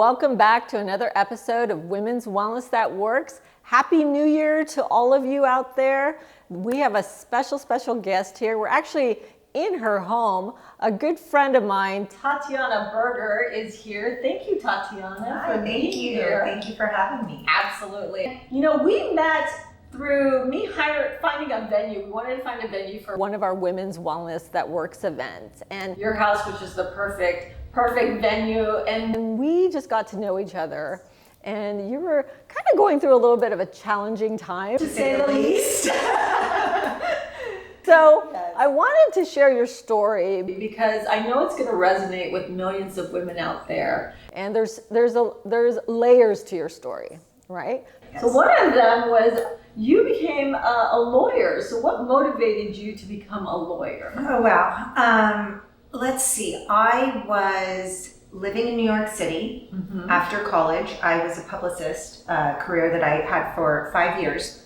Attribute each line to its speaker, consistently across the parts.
Speaker 1: welcome back to another episode of Women's Wellness That Works. Happy New Year to all of you out there. We have a special guest here. We're actually in her home. A good friend of mine, Tatiana Berger, is here. Thank you, Tatiana, for being here.
Speaker 2: Thank you for having me.
Speaker 1: Absolutely. You know, we met through me finding a venue. We wanted to find a venue for one of our Women's Wellness That Works events. And your house, which is the perfect venue. And we just got to know each other. And you were kind of going through a little bit of a challenging time,
Speaker 2: to say the least.
Speaker 1: So yes. I wanted to share your story because I know it's going to resonate with millions of women out there. And there's layers to your story, right? Yes. So one of them was you became a lawyer. So what motivated you to become a lawyer?
Speaker 2: Oh, wow. Let's see. I was living in New York City after college. I was a publicist, a career that I had for 5 years.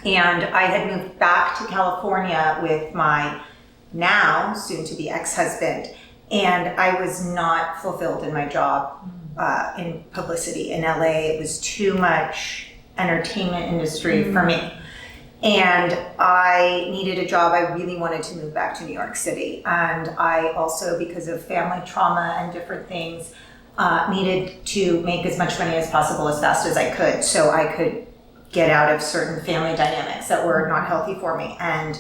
Speaker 2: And I had moved back to California with my now soon-to-be ex-husband. And I was not fulfilled in my job in publicity in LA. It was too much entertainment industry for me. And I needed a job. I really wanted to move back to New York City. And I also, because of family trauma and different things, needed to make as much money as possible as fast as I could so I could get out of certain family dynamics that were not healthy for me. And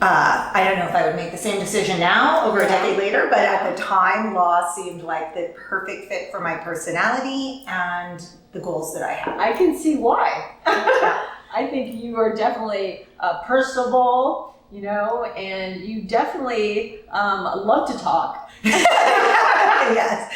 Speaker 2: I don't know if I would make the same decision now over a decade later, but at the time, law seemed like the perfect fit for my personality and the goals that I had.
Speaker 1: I can see why. I think you are definitely personable, you know, and you definitely love to talk.
Speaker 2: Yes.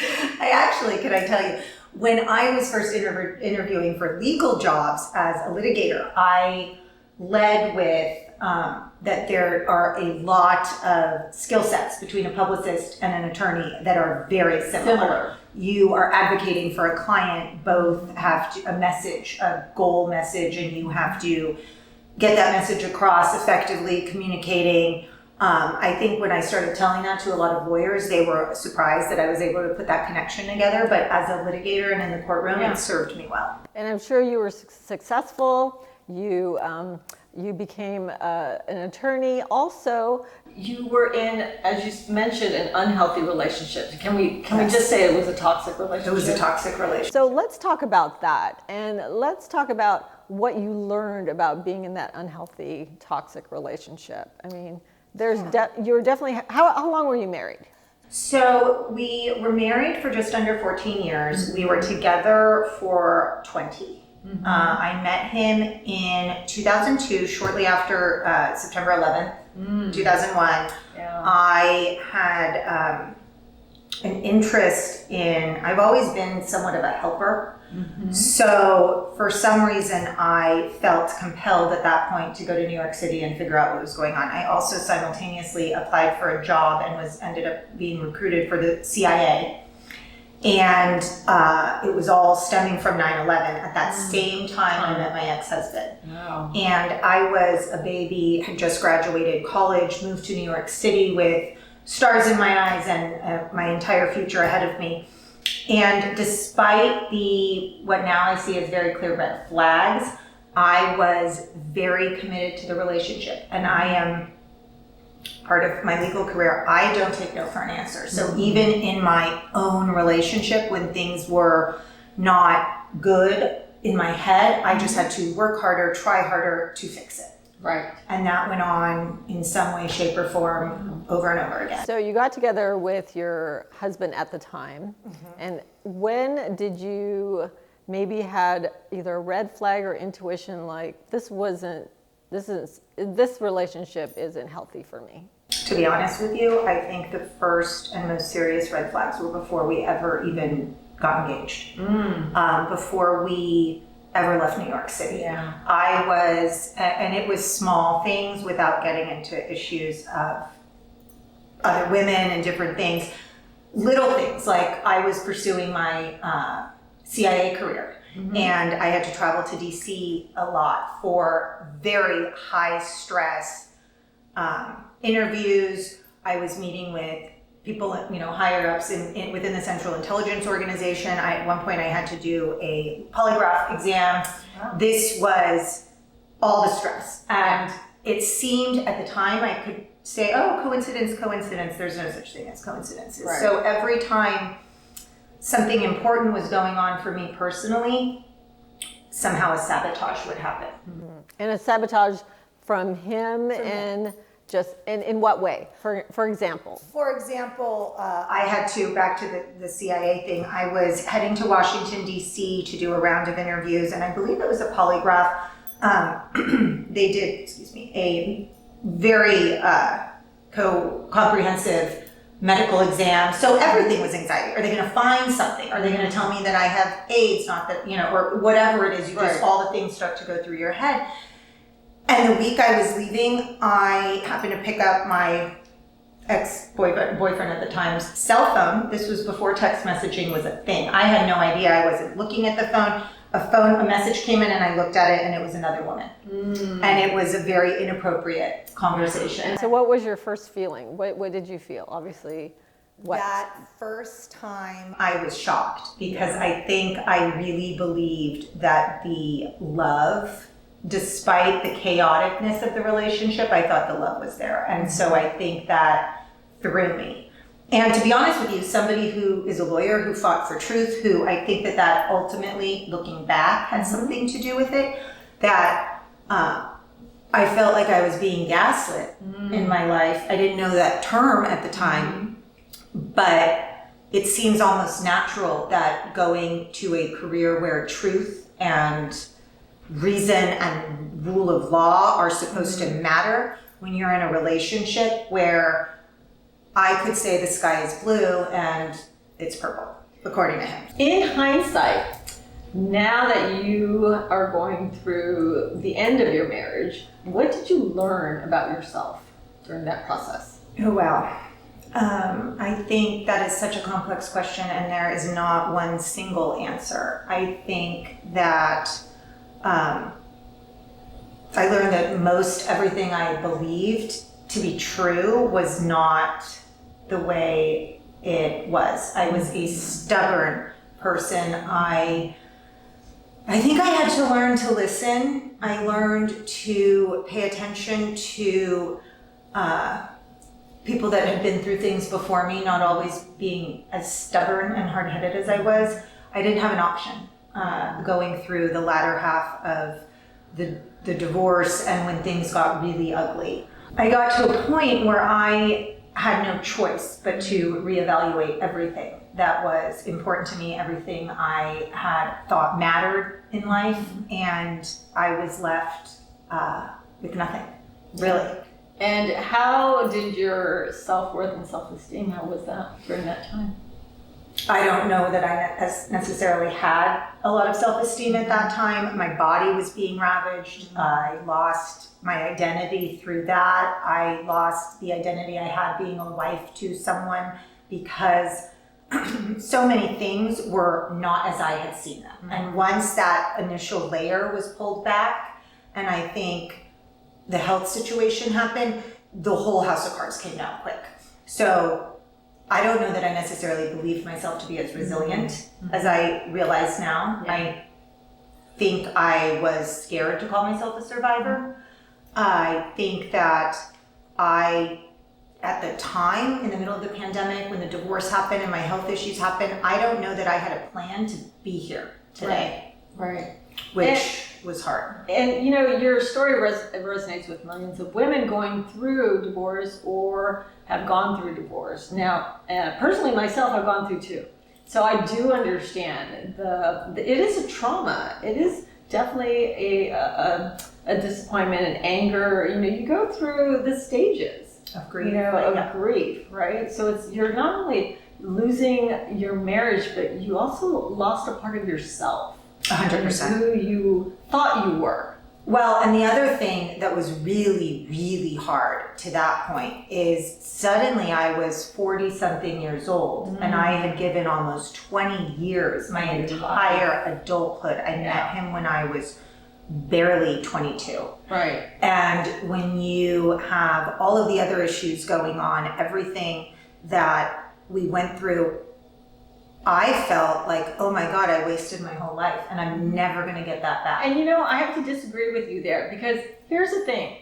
Speaker 2: Can I tell you, when I was first interviewing for legal jobs as a litigator, I led with that there are a lot of skill sets between a publicist and an attorney that are very similar. You are advocating for a client, both have a message, a goal message, and you have to get that message across effectively, communicating. I think when I started telling that to a lot of lawyers, they were surprised that I was able to put that connection together. But as a litigator and in the courtroom, it served me well. And
Speaker 1: I'm sure you were successful. You became an attorney. Also, you were in, as you mentioned, an unhealthy relationship. Can we just say it was a toxic relationship?
Speaker 2: It was a toxic relationship.
Speaker 1: So let's talk about that, and let's talk about what you learned about being in that unhealthy, toxic relationship. I mean, you were definitely. How long were you married?
Speaker 2: So we were married for just under 14 years. We were together for 20. I met him in 2002, shortly after September 11th, 2001. Yeah. I had an interest in, I've always been somewhat of a helper. So for some reason, I felt compelled at that point to go to New York City and figure out what was going on. I also simultaneously applied for a job and ended up being recruited for the CIA. And it was all stemming from 9/11. At that same time, I met my ex-husband. Wow. And I was a baby, had just graduated college, moved to New York City with stars in my eyes and my entire future ahead of me. And despite what now I see as very clear red flags, I was very committed to the relationship. And I am part of my legal career, I don't take no for an answer. So even in my own relationship, when things were not good in my head, I just had to work harder, try harder to fix it.
Speaker 1: Right.
Speaker 2: And that went on in some way, shape, or form over and over again.
Speaker 1: So you got together with your husband at the time. And when did you maybe had either a red flag or intuition like this relationship isn't healthy for me?
Speaker 2: To be honest with you, I think the first and most serious red flags were before we ever even got engaged. Before we ever left New York City. Yeah. I was, and it was small things without getting into issues of other women and different things. Little things, like I was pursuing my CIA career. And I had to travel to DC a lot for very high stress interviews. I was meeting with people, higher ups within the Central Intelligence Organization. At one point I had to do a polygraph exam.
Speaker 1: Wow.
Speaker 2: This was all the stress. And it seemed at the time I could say, oh, coincidence. There's no such thing as coincidences.
Speaker 1: Right.
Speaker 2: So every time something important was going on for me personally, somehow a sabotage would happen.
Speaker 1: Mm-hmm. And a sabotage from him, and just in what way? For example?
Speaker 2: For example, I had to, back to the CIA thing, I was heading to Washington, D.C. to do a round of interviews, and I believe it was a polygraph. They did, a very comprehensive medical exam. So everything was anxiety. Are they going to find something? Are they going to tell me that I have AIDS? Not that, or whatever it is, just all the things start to go through your head. And the week I was leaving, I happened to pick up my boyfriend at the time's cell phone. This was before text messaging was a thing. I had no idea. I wasn't looking at the phone. A message came in and I looked at it and it was another woman. And it was a very inappropriate conversation.
Speaker 1: So what was your first feeling? What did you feel? Obviously, what?
Speaker 2: That first time I was shocked because I think I really believed that the love, despite the chaoticness of the relationship, I thought the love was there. And so I think that threw me. And to be honest with you, somebody who is a lawyer, who fought for truth, who I think that ultimately, looking back, had something to do with it, that I felt like I was being gaslit in my life. I didn't know that term at the time, but it seems almost natural that going to a career where truth and reason and rule of law are supposed to matter when you're in a relationship where I could say the sky is blue and it's purple, according to him.
Speaker 1: In hindsight, now that you are going through the end of your marriage, what did you learn about yourself during that process?
Speaker 2: Oh, wow. I think that is such a complex question and there is not one single answer. I think that I learned that most everything I believed to be true was not the way it was. I was a stubborn person. I think I had to learn to listen. I learned to pay attention to people that had been through things before me, not always being as stubborn and hard-headed as I was. I didn't have an option going through the latter half of the divorce and when things got really ugly. I got to a point where I had no choice but to reevaluate everything that was important to me, everything I had thought mattered in life, and I was left with nothing, really.
Speaker 1: And how did your self-worth and self-esteem, how was that during that time?
Speaker 2: I don't know that I necessarily had a lot of self-esteem at that time. My body was being ravaged. I lost my identity through that. I lost the identity I had being a wife to someone because so many things were not as I had seen them. And once that initial layer was pulled back, and I think the health situation happened, the whole house of cards came down quick. So I don't know that I necessarily believed myself to be as resilient as I realize now. I think I was scared to call myself a survivor. I think that at the time, in the middle of the pandemic, when the divorce happened and my health issues happened, I don't know that I had a plan to be here today.
Speaker 1: Right.
Speaker 2: Which was hard.
Speaker 1: And your story resonates with millions of women going through divorce or have gone through divorce. Now, personally myself, I've gone through two. So I do understand it is a trauma. It is definitely a disappointment and anger. You go through the stages
Speaker 2: of grief.
Speaker 1: Of grief, right? So you're not only losing your marriage, but you also lost a part of yourself.
Speaker 2: 100%.
Speaker 1: Who you thought you were.
Speaker 2: Well, and the other thing that was really, really hard to that point is suddenly I was 40-something years old and I had given almost 20 years, my entire adulthood. I met him when I was barely 22.
Speaker 1: Right.
Speaker 2: And when you have all of the other issues going on, everything that we went through, I felt like, oh my God, I wasted my whole life and I'm never going to get that back.
Speaker 1: And I have to disagree with you there, because here's the thing.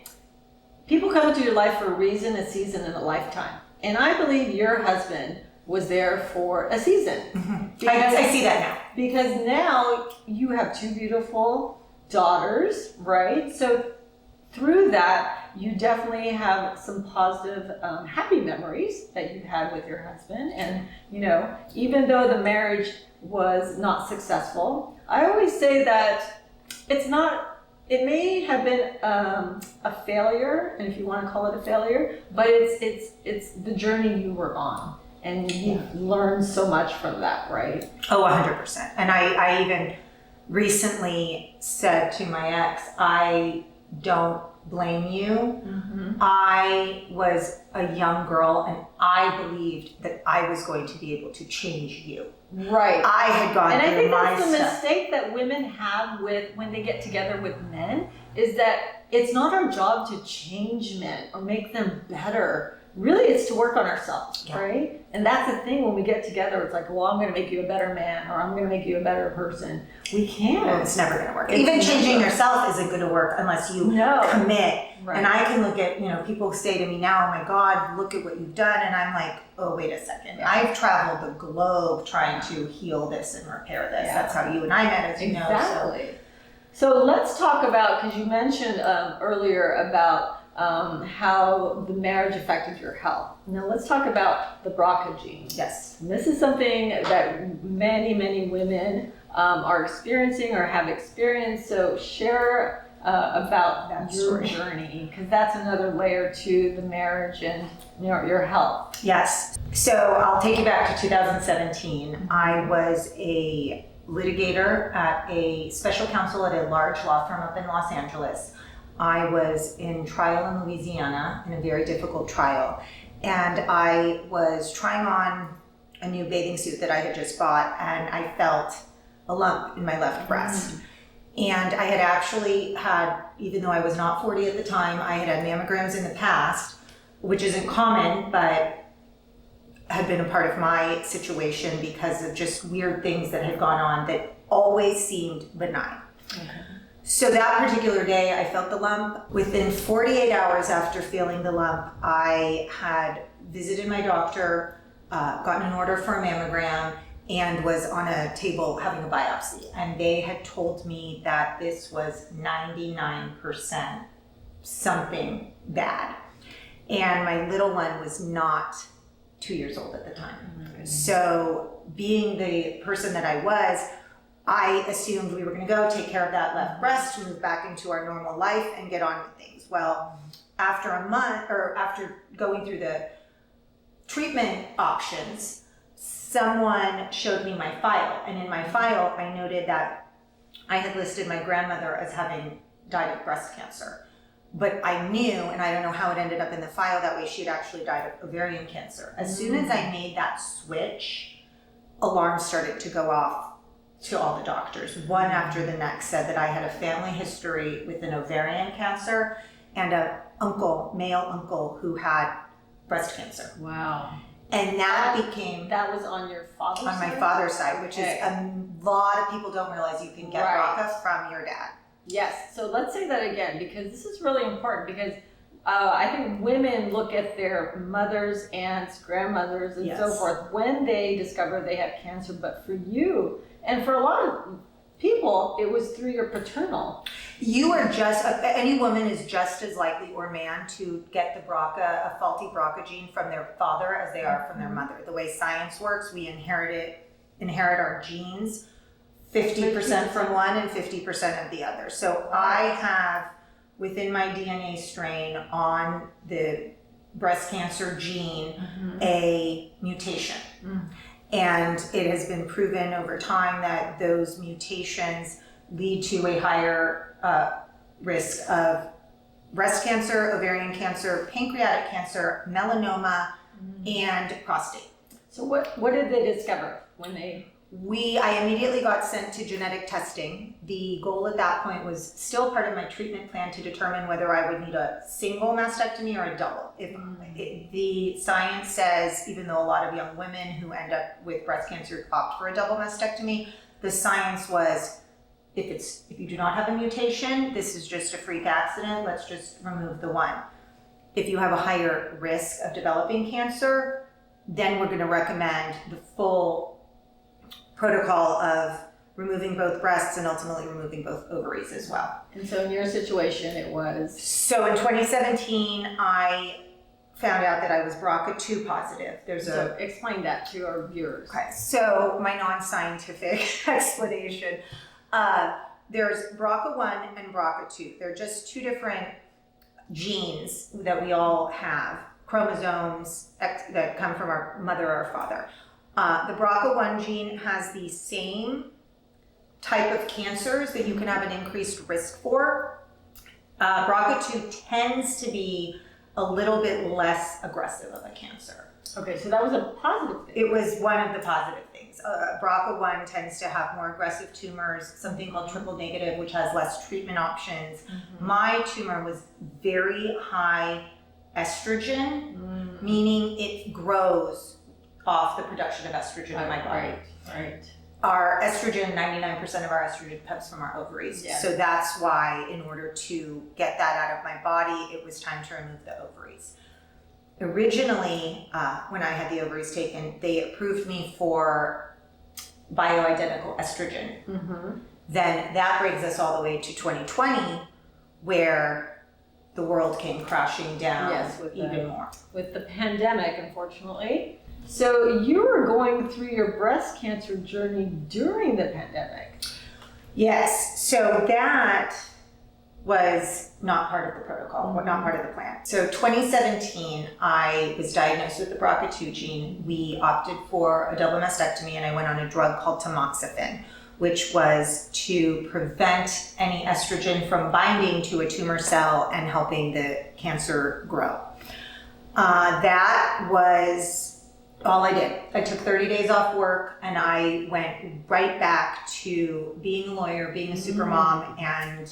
Speaker 1: People come into your life for a reason, a season, and a lifetime. And I believe your husband was there for a season.
Speaker 2: Mm-hmm. I see that now.
Speaker 1: Because now you have two beautiful daughters, right? So through that, you definitely have some positive, happy memories that you had with your husband. And, even though the marriage was not successful, I always say that it may have been a failure, and if you want to call it a failure, but it's the journey you were on. And you've learned so much from that, right?
Speaker 2: Oh, 100%. And I even recently said to my ex, I don't blame you. Mm-hmm. I was a young girl and I believed that I was going to be able to change you.
Speaker 1: Right.
Speaker 2: I had gone
Speaker 1: and
Speaker 2: through
Speaker 1: I think
Speaker 2: my
Speaker 1: that's the
Speaker 2: stuff.
Speaker 1: mistake that women have when they get together with men, is that it's not our job to change men or make them better. Really, it's to work on ourselves, right? And that's the thing, when we get together, it's like, well, I'm going to make you a better man, or I'm going to make you a better person. We can't.
Speaker 2: Well, it's never going to work. Even changing yourself isn't going to work unless you commit. Right. And I can look at, people say to me now, oh my God, look at what you've done. And I'm like, oh, wait a second. Yeah. I've traveled the globe trying to heal this and repair this. Yeah. That's how you and I met, as you know.
Speaker 1: Exactly. So let's talk about, because you mentioned earlier about how the marriage affected your health. Now let's talk about the BRCA gene.
Speaker 2: Yes.
Speaker 1: And this is something that many, many women are experiencing or have experienced. So share about your journey, because that's another layer to the marriage and your health.
Speaker 2: Yes. So I'll take you back to 2017. I was a litigator at a special counsel at a large law firm up in Los Angeles. I was in trial in Louisiana, in a very difficult trial, and I was trying on a new bathing suit that I had just bought, and I felt a lump in my left breast. And I had actually had, even though I was not 40 at the time, I had had mammograms in the past, which isn't common, but had been a part of my situation because of just weird things that had gone on that always seemed benign. Okay. So that particular day, I felt the lump. Within 48 hours after feeling the lump, I had visited my doctor, gotten an order for a mammogram, and was on a table having a biopsy. And they had told me that this was 99% something bad. And my little one was not 2 years old at the time. Mm-hmm. So being the person that I was, I assumed we were going to go take care of that left breast, move back into our normal life, and get on with things. Well, after a month, or after going through the treatment options, someone showed me my file. And in my file, I noted that I had listed my grandmother as having died of breast cancer. But I knew, and I don't know how it ended up in the file that way, she had actually died of ovarian cancer. As soon as I made that switch, alarms started to go off to all the doctors. One after the next said that I had a family history with an ovarian cancer and a male uncle who had breast cancer.
Speaker 1: Wow.
Speaker 2: And that
Speaker 1: was on your father's side?
Speaker 2: On my father's side, which is a lot of people don't realize you can get BRCA from your dad.
Speaker 1: Yes. So let's say that again, because this is really important, because I think women look at their mothers, aunts, grandmothers, and so forth when they discover they have cancer. But for you, and for a lot of people, it was through your paternal.
Speaker 2: You are any woman is just as likely, or man, to get the BRCA, a faulty BRCA gene from their father as they are from their mother. The way science works, we inherit our genes 50% from one and 50% of the other. So I have within my DNA strain on the breast cancer gene a mutation. And it has been proven over time that those mutations lead to a higher risk of breast cancer, ovarian cancer, pancreatic cancer, melanoma, and prostate.
Speaker 1: So what did they discover when they
Speaker 2: I immediately got sent to genetic testing. The goal at that point was still part of my treatment plan to determine whether I would need a single mastectomy or a double. The science says, even though a lot of young women who end up with breast cancer opt for a double mastectomy, the science was, if you do not have a mutation, this is just a freak accident, let's just remove the one. If you have a higher risk of developing cancer, then we're going to recommend the full protocol of removing both breasts and ultimately removing both ovaries as well.
Speaker 1: And so in your situation, it was?
Speaker 2: So in 2017, I found out that I was BRCA2 positive.
Speaker 1: So explain that to our viewers.
Speaker 2: Okay, so my non-scientific explanation. There's BRCA1 and BRCA2. They're just two different genes that we all have, chromosomes that come from our mother or father. The BRCA1 gene has the same type of cancers that you can have an increased risk for. BRCA2 tends to be a little bit less aggressive of a cancer.
Speaker 1: Okay, so that was a positive thing.
Speaker 2: It was one of the positive things. BRCA1 tends to have more aggressive tumors, something called triple negative, which has less treatment options. Mm-hmm. My tumor was very high estrogen, meaning it grows off the production of estrogen in my body.
Speaker 1: Right.
Speaker 2: Our estrogen, 99% of our estrogen comes from our ovaries. Yes. So that's why, in order to get that out of my body, it was time to remove the ovaries. Originally, when I had the ovaries taken, they approved me for bioidentical estrogen. Mm-hmm. Then that brings us all the way to 2020, where the world came crashing down even more.
Speaker 1: With the pandemic, unfortunately. So you were going through your breast cancer journey during the pandemic.
Speaker 2: Yes, so that was not part of the protocol, not part of the plan. So 2017, I was diagnosed with the BRCA2 gene. We opted for a double mastectomy and I went on a drug called tamoxifen, which was to prevent any estrogen from binding to a tumor cell and helping the cancer grow. That was all I did. I took 30 days off work and I went right back to being a lawyer, being a super mom, and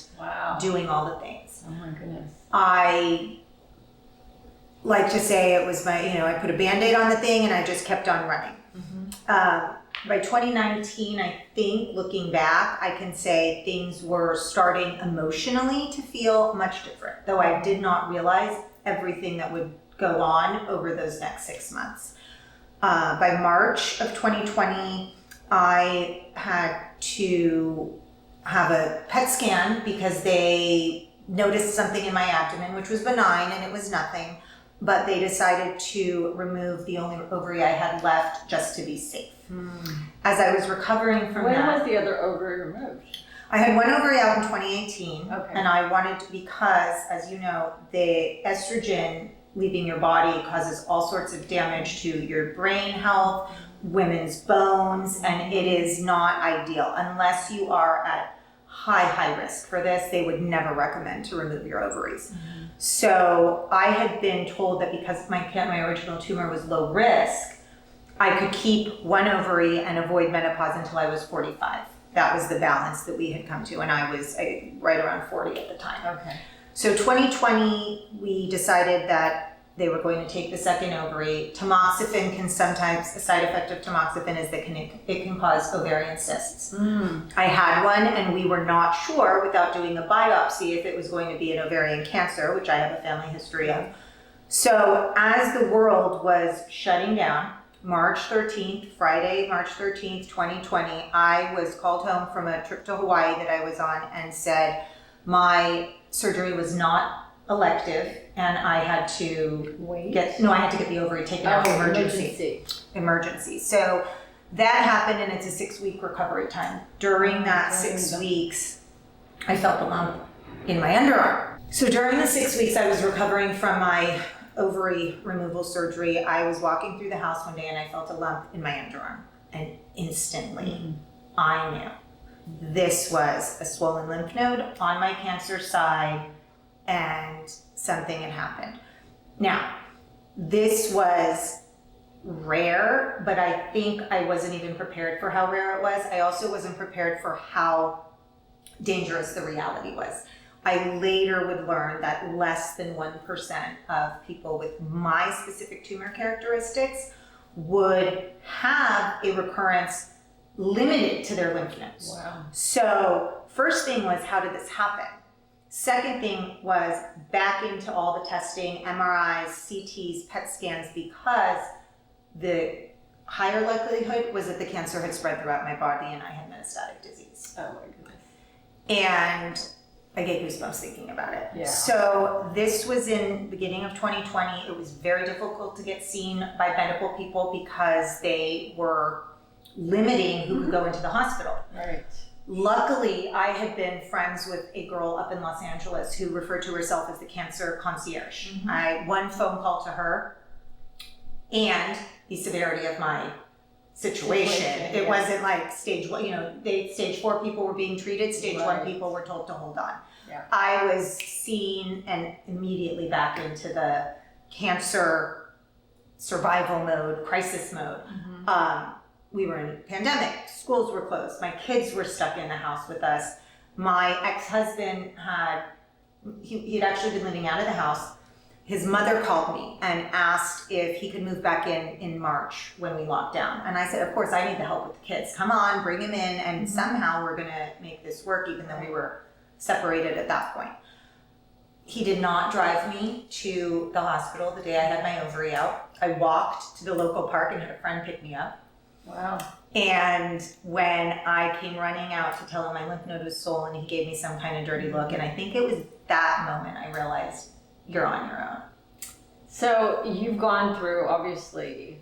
Speaker 2: doing all the things.
Speaker 1: Oh my goodness.
Speaker 2: I like to say it was I put a Band-Aid on the thing and I just kept on running. Mm-hmm. By 2019, I think, looking back, I can say things were starting emotionally to feel much different, though I did not realize everything that would go on over those next 6 months. By March of 2020, I had to have a PET scan because they noticed something in my abdomen, which was benign and it was nothing, but they decided to remove the only ovary I had left just to be safe. As I was recovering from
Speaker 1: When was the other ovary removed?
Speaker 2: I had one ovary out in 2018, and I wanted to, because, as you know, the estrogen leaving your body causes all sorts of damage to your brain health, women's bones, and it is not ideal. Unless you are at high risk for this, they would never recommend to remove your ovaries. Mm-hmm. So I had been told that because my original tumor was low risk, I could keep one ovary and avoid menopause until I was 45. That was the balance that we had come to, and I was right around 40 at the time. Okay. So 2020, we decided that they were going to take the second ovary. Tamoxifen can sometimes, a side effect of tamoxifen is that it can cause ovarian cysts. I had one and we were not sure without doing a biopsy if it was going to be an ovarian cancer, which I have a family history of. So as the world was shutting down, Friday, March 13th, 2020, I was called home from a trip to Hawaii that I was on and said my surgery was not elective and I had to get the ovary taken out emergency. So that happened and it's a 6-week recovery time. During that 6 weeks, I felt a lump in my underarm. So during the 6 weeks I was recovering from my ovary removal surgery, I was walking through the house one day and I felt a lump in my underarm. And instantly I knew this was a swollen lymph node on my cancer side and something had happened. Now, this was rare, but I think I wasn't even prepared for how rare it was. I also wasn't prepared for how dangerous the reality was. I later would learn that less than 1% of people with my specific tumor characteristics would have a recurrence limited to their lymph nodes.
Speaker 1: Wow.
Speaker 2: So first thing was, how did this happen? Second thing was back into all the testing, MRIs, CTs, PET scans, because the higher likelihood was that the cancer had spread throughout my body and I had metastatic disease.
Speaker 1: Oh my goodness.
Speaker 2: And I get goosebumps thinking about it.
Speaker 1: Yeah.
Speaker 2: So this was in the beginning of 2020. It was very difficult to get seen by medical people because they were limiting who could go into the hospital.
Speaker 1: Right.
Speaker 2: Luckily, I had been friends with a girl up in Los Angeles who referred to herself as the cancer concierge. One phone call to her and the severity of my situation. It wasn't like stage 1, stage 4 people were being treated, stage 1 people were told to hold on.
Speaker 1: Yeah.
Speaker 2: I was seen and immediately back into the cancer survival mode, crisis mode. We were in a pandemic, schools were closed, my kids were stuck in the house with us. My ex-husband he'd actually been living out of the house. His mother called me and asked if he could move back in March when we locked down. And I said, of course, I need the help with the kids. Come on, bring him in, and somehow we're gonna make this work, even though we were separated at that point. He did not drive me to the hospital the day I had my ovary out. I walked to the local park and had a friend pick me up.
Speaker 1: Wow.
Speaker 2: And when I came running out to tell him my lymph node was swollen, he gave me some kind of dirty look. And I think it was that moment I realized, you're on your own.
Speaker 1: So you've gone through, obviously,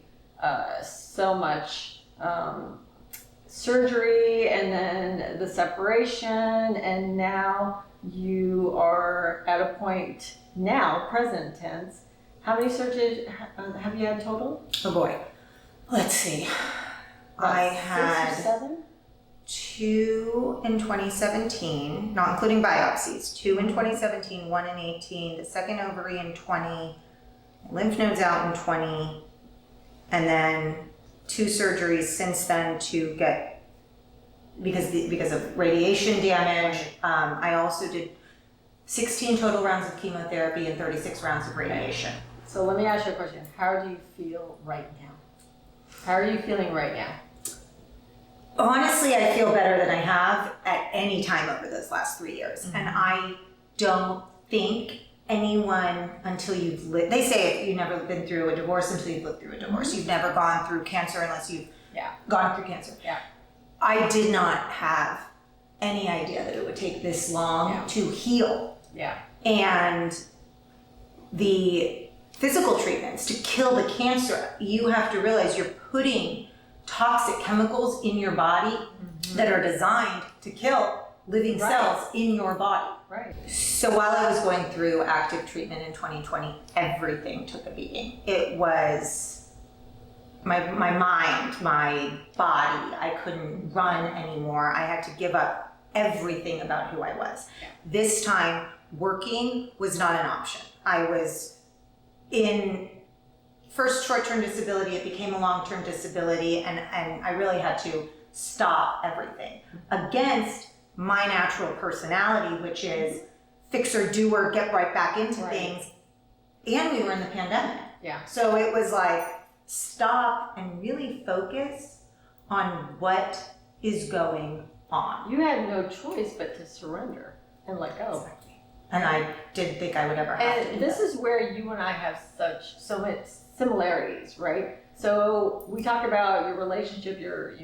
Speaker 1: so much surgery and then the separation, and now you are at a point now, present tense. How many surgeries have you had total?
Speaker 2: Oh boy. Let's see. I had
Speaker 1: 6 or 7?
Speaker 2: 2 in 2017, not including biopsies. 2 in 2017, 1 in 18, the second ovary in 20, lymph nodes out in 20, and then 2 surgeries since then to get, because of radiation damage. I also did 16 total rounds of chemotherapy and 36 rounds of radiation.
Speaker 1: So let me ask you a question. How do you feel right now? How are you feeling right now?
Speaker 2: Honestly, I feel better than I have at any time over those last 3 years. And I don't think anyone, until you've lived, they say you've never been through a divorce until you've lived through a divorce. You've never gone through cancer unless you've gone through cancer.
Speaker 1: Yeah.
Speaker 2: I did not have any idea that it would take this long to heal.
Speaker 1: Yeah.
Speaker 2: And the physical treatments to kill the cancer, you have to realize you're putting toxic chemicals in your body that are designed to kill living cells in your body.
Speaker 1: Right.
Speaker 2: So while I was going through active treatment in 2020, everything took a beating. It was my mind, my body. I couldn't run anymore. I had to give up everything about who I was.
Speaker 1: Yeah.
Speaker 2: This time, working was not an option. I was in first short-term disability, it became a long-term disability, and I really had to stop everything against my natural personality, which is fixer, doer, get right back into things. And we were in the pandemic.
Speaker 1: Yeah.
Speaker 2: So it was like, stop and really focus on what is going on.
Speaker 1: You had no choice but to surrender and let go.
Speaker 2: Exactly. And I didn't think I would ever have to do
Speaker 1: this
Speaker 2: that.
Speaker 1: is where you and I have so much similarities, right? So we talk about your relationship, your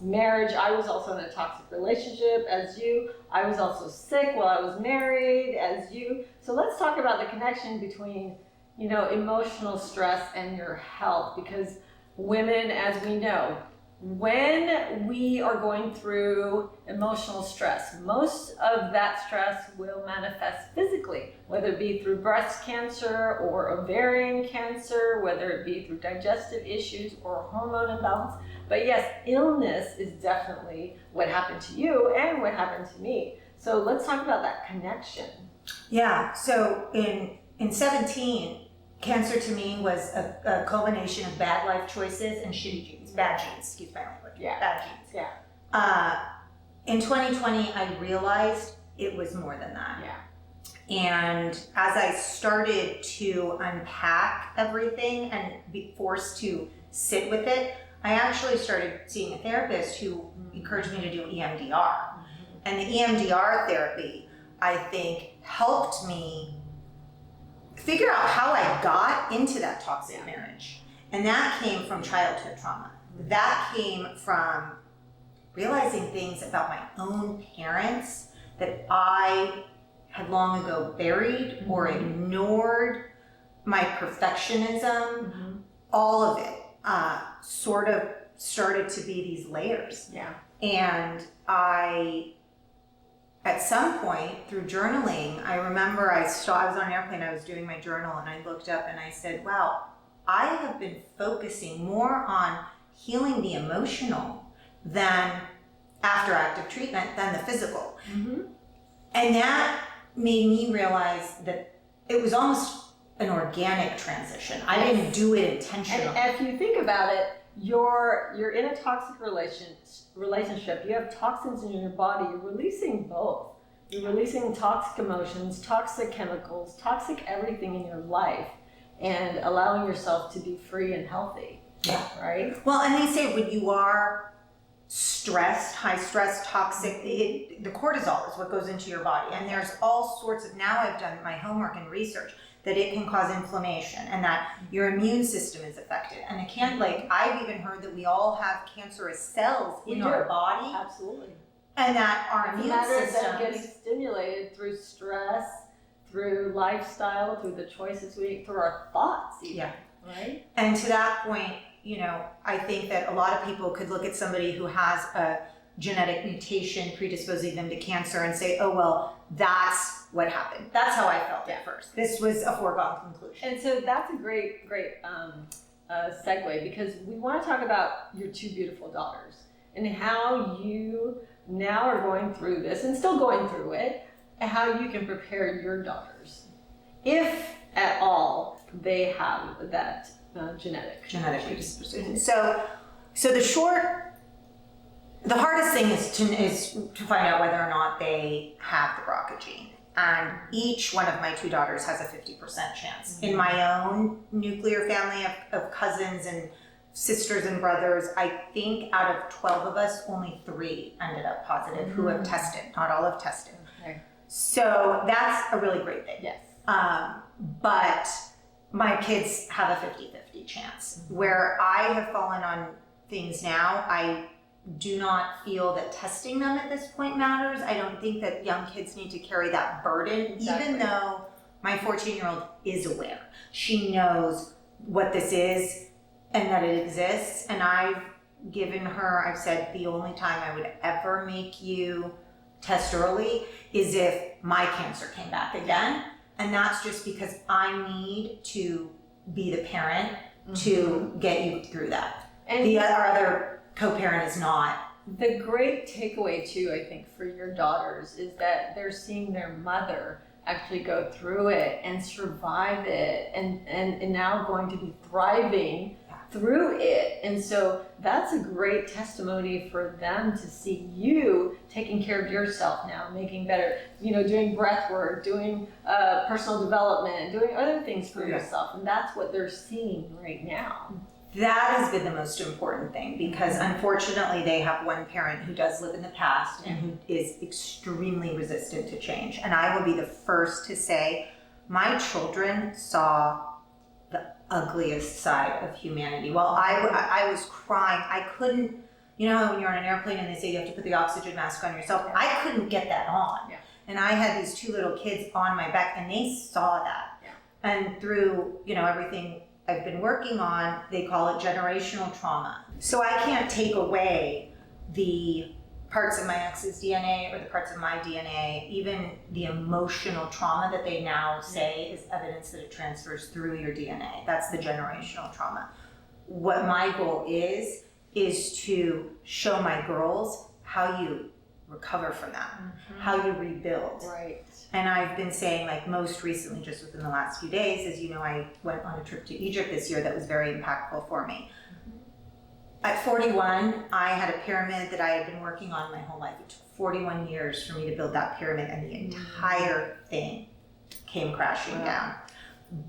Speaker 1: marriage. I was also in a toxic relationship as you. I was also sick while I was married as you. So let's talk about the connection between, emotional stress and your health, because women, as we know, when we are going through emotional stress, most of that stress will manifest physically, whether it be through breast cancer or ovarian cancer, whether it be through digestive issues or hormone imbalance. But yes, illness is definitely what happened to you and what happened to me. So let's talk about that connection.
Speaker 2: Yeah, so in 17, cancer to me was a culmination of bad life choices and shitty genes, bad genes, excuse my language, bad genes.
Speaker 1: Yeah.
Speaker 2: In 2020, I realized it was more than that.
Speaker 1: Yeah.
Speaker 2: And as I started to unpack everything and be forced to sit with it, I actually started seeing a therapist who encouraged me to do EMDR. Mm-hmm. And the EMDR therapy, I think, helped me figure out how I got into that toxic marriage. And that came from childhood trauma. That came from realizing things about my own parents that I had long ago buried or ignored, my perfectionism, all of it sort of started to be these layers.
Speaker 1: Yeah.
Speaker 2: And I, at some point through journaling, I remember I was on an airplane, I was doing my journal, and I looked up and I said, wow, I have been focusing more on healing the emotional than after active treatment than the physical. Mm-hmm. And that made me realize that it was almost an organic transition. I didn't do it intentionally.
Speaker 1: And if you think about it, you're in a toxic relationship. You have toxins in your body. You're releasing both. You're releasing toxic emotions, toxic chemicals, toxic everything in your life, and allowing yourself to be free and healthy.
Speaker 2: Yeah.
Speaker 1: Right?
Speaker 2: Well, and they say when you are stressed, high stress, toxic, the cortisol is what goes into your body. And there's all sorts of, now I've done my homework and research, that it can cause inflammation and that your immune system is affected. And it can't, like, I've even heard that we all have cancerous cells in our body.
Speaker 1: Absolutely.
Speaker 2: And that our immune system
Speaker 1: is getting stimulated through stress, through lifestyle, through the choices we make, through our thoughts even.
Speaker 2: Yeah.
Speaker 1: Right?
Speaker 2: And to that point, you know, I think that a lot of people could look at somebody who has a genetic mutation predisposing them to cancer and say, oh, well, that's what happened. That's how I felt at first. This was a foregone conclusion.
Speaker 1: And so that's a great segue, because we want to talk about your two beautiful daughters and how you now are going through this and still going through it, and how you can prepare your daughters, if at all they have that genetic
Speaker 2: predisposition. So the hardest thing is to find out whether or not they have the BRCA gene. And each one of my two daughters has a 50% chance. Mm-hmm. In my own nuclear family of cousins and sisters and brothers, I think out of 12 of us, only 3 ended up positive who have tested. Not all have tested.
Speaker 1: Okay.
Speaker 2: So that's a really great thing.
Speaker 1: Yes.
Speaker 2: But my kids have a 50-50 chance. Mm-hmm. Where I have fallen on things now, I do not feel that testing them at this point matters. I don't think that young kids need to carry that burden, even though my 14-year-old is aware. She knows what this is and that it exists. And I've said the only time I would ever make you test early is if my cancer came back again. And that's just because I need to be the parent to get you through that. And our other co-parent is not.
Speaker 1: The great takeaway too, I think, for your daughters is that they're seeing their mother actually go through it and survive it and now going to be thriving through it. And so that's a great testimony for them to see you taking care of yourself now, making better, doing breath work, doing personal development, doing other things for yourself. And that's what they're seeing right now.
Speaker 2: That has been the most important thing, because unfortunately they have one parent who does live in the past and who is extremely resistant to change. And I will be the first to say, my children saw the ugliest side of humanity. While I was crying, I couldn't, when you're on an airplane and they say you have to put the oxygen mask on yourself, I couldn't get that on. Yeah. And I had these 2 little kids on my back and they saw that. Yeah. And through, everything I've been working on, they call it generational trauma. So I can't take away the parts of my ex's DNA or the parts of my DNA, even the emotional trauma that they now say is evidence that it transfers through your DNA. That's the generational trauma. What my goal is to show my girls how you recover from that, how you rebuild.
Speaker 1: Right.
Speaker 2: And I've been saying, like, most recently, just within the last few days, as you know, I went on a trip to Egypt this year that was very impactful for me. At 41, I had a pyramid that I had been working on my whole life. It took 41 years for me to build that pyramid, and the entire thing came crashing down.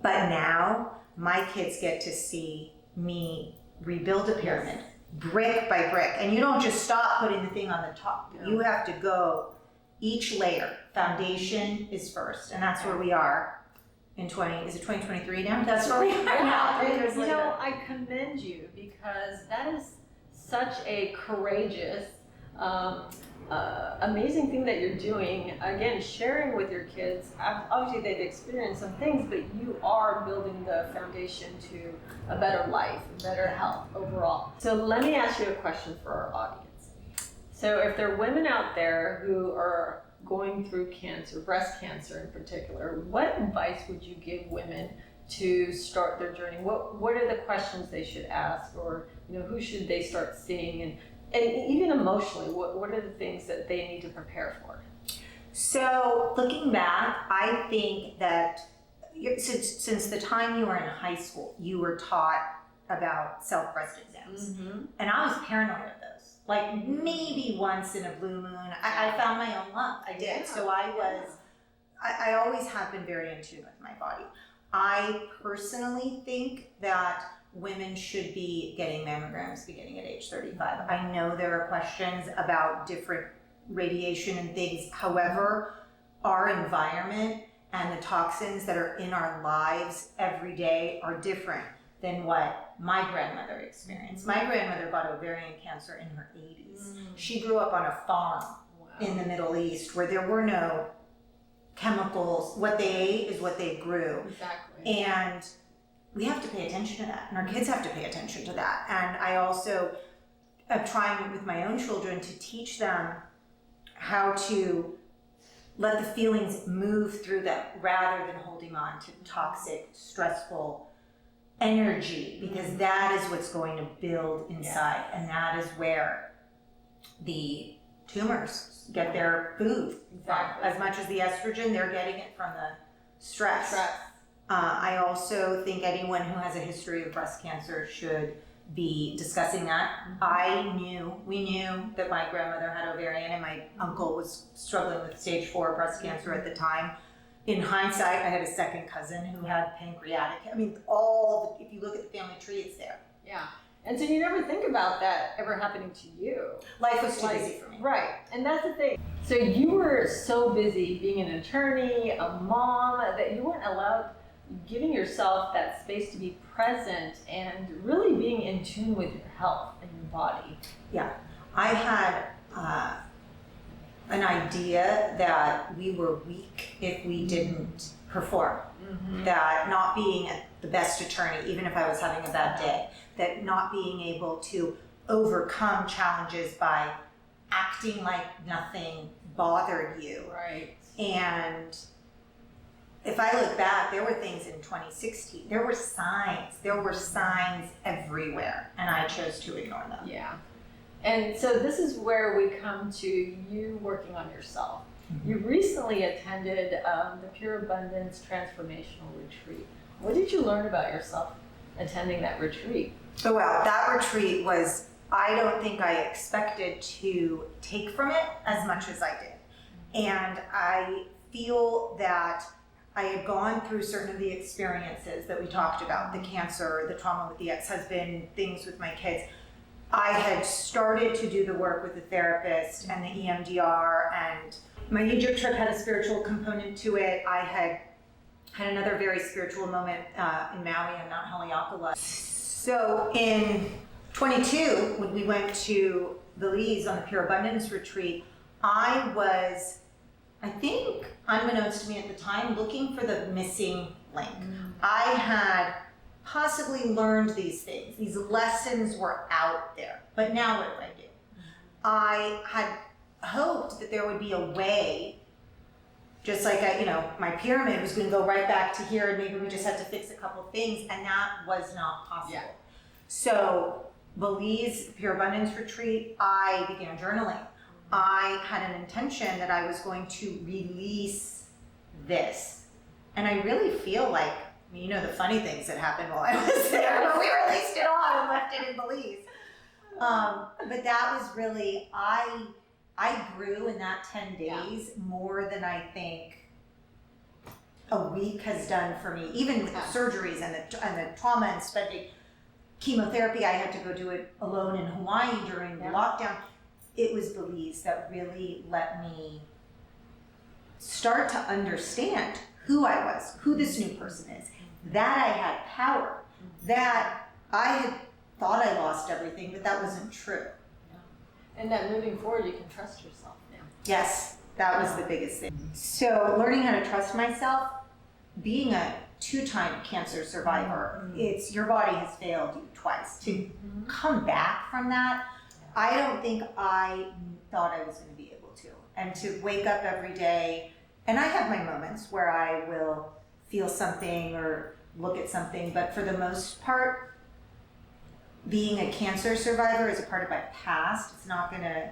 Speaker 2: But now my kids get to see me rebuild a pyramid brick by brick. And you don't just stop putting the thing on the top. You have to go each layer. Foundation is first, and that's where we are in 2023 now? That's where we are now, 3 years later.
Speaker 1: You know, I commend you, because that is such a courageous, amazing thing that you're doing. Again, sharing with your kids. Obviously, they've experienced some things, but you are building the foundation to a better life, better health overall. So let me ask you a question for our audience. So if there are women out there who are going through cancer, breast cancer in particular, what advice would you give women to start their journey? What are the questions they should ask, or who should they start seeing, and even emotionally, what are the things that they need to prepare for?
Speaker 2: So looking back, I think that since the time you were in high school, you were taught about self-breast exams, and I was paranoid of those. Like, maybe once in a blue moon, I found my own lump. I did. So I always have been very in tune with my body. I personally think that women should be getting mammograms beginning at age 35. I know there are questions about different radiation and things. However, our environment and the toxins that are in our lives every day are different than what my grandmother experienced. My grandmother got ovarian cancer in her 80s. She grew up on a farm in the Middle East where there were no chemicals. What they ate is what they grew.
Speaker 1: Exactly.
Speaker 2: And we have to pay attention to that, and our kids have to pay attention to that. And I also am trying with my own children to teach them how to let the feelings move through them rather than holding on to toxic, stressful energy, because that is what's going to build inside, and that is where the tumors get their food.
Speaker 1: Exactly.
Speaker 2: As much as the estrogen, they're getting it from the stress. I also think anyone who has a history of breast cancer should be discussing that. We knew that my grandmother had ovarian, and my uncle was struggling with stage 4 breast cancer at the time. In hindsight, I had a second cousin who had pancreatic. I mean, if you look at the family tree, it's there.
Speaker 1: Yeah. And so you never think about that ever happening to you.
Speaker 2: Life was too busy for me.
Speaker 1: Right. And that's the thing. So you were so busy being an attorney, a mom, that you weren't allowed, giving yourself that space to be present and really being in tune with your health and your body.
Speaker 2: Yeah. I had an idea that we were weak if we didn't perform. That not being the best attorney, even if I was having a bad day, that not being able to overcome challenges by acting like nothing bothered you.
Speaker 1: Right.
Speaker 2: And if I look back, there were things in 2016, there were signs everywhere, and I chose to ignore them.
Speaker 1: Yeah. And so this is where we come to you working on yourself. You recently attended the Pure Abundance Transformational Retreat. What did you learn about yourself attending that retreat?
Speaker 2: Oh, wow. That retreat was, I don't think I expected to take from it as much as I did. And I feel that I had gone through certain of the experiences that we talked about, the cancer, the trauma with the ex-husband, things with my kids. I had started to do the work with the therapist and the EMDR, and my Egypt trip had a spiritual component to it. I had another very spiritual moment in Maui on Mount Haleakala. So in 22, when we went to Belize on the Pure Abundance Retreat, I was, I think, unbeknownst to me at the time, looking for the missing link. I had possibly learned these things. These lessons were out there. But now what did I do? I had hoped that there would be a way, just like my pyramid was going to go right back to here, and maybe we just had to fix a couple things, and that was not possible.
Speaker 1: Yeah.
Speaker 2: So Belize Pure Abundance Retreat, I began journaling. I had an intention that I was going to release this. And I really feel like, you know, the funny things that happened while I was there, but we released it all and left it in Belize. But that was really, I grew in that 10 days more than I think a week has done for me, even with the surgeries and the trauma and spending chemotherapy. I had to go do it alone in Hawaii during the lockdown. It was Belize that really let me start to understand who I was, who this new person is, that I had power, that I had thought I lost everything, but that wasn't true.
Speaker 1: And that moving forward, you can trust yourself now.
Speaker 2: Yes, that was the biggest thing. So learning how to trust myself, being a 2-time cancer survivor, it's your body has failed you twice. To come back from that, I don't think I thought I was going to be able to. And to wake up every day, and I have my moments where I will feel something or look at something, but for the most part, being a cancer survivor is a part of my past. It's not going to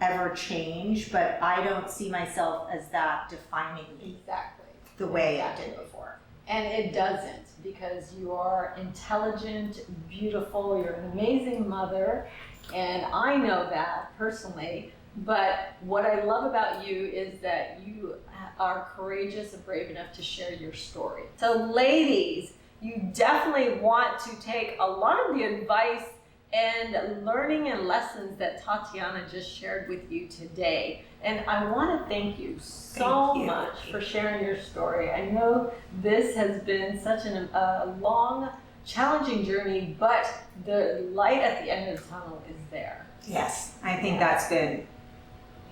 Speaker 2: ever change, but I don't see myself as that defining me the way I did before.
Speaker 1: And it doesn't, because you are intelligent, beautiful, you're an amazing mother, and I know that personally. But what I love about you is that you are courageous and brave enough to share your story. So ladies, you definitely want to take a lot of the advice and learning and lessons that Tatiana just shared with you today. And I want to thank you so much for sharing your story. I know this has been such a long, challenging journey, but the light at the end of the tunnel is there.
Speaker 2: Yes, I think that's been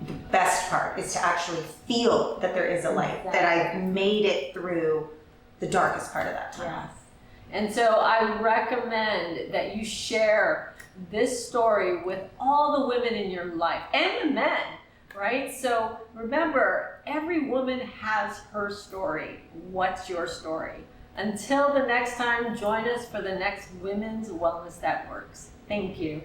Speaker 2: the best part, is to actually feel that there is a light, that I've made it through the darkest part of that tunnel.
Speaker 1: Yes. And so I recommend that you share this story with all the women in your life and the men, right? So remember, every woman has her story. What's your story? Until the next time, join us for the next Women's Wellness That Works. Thank you.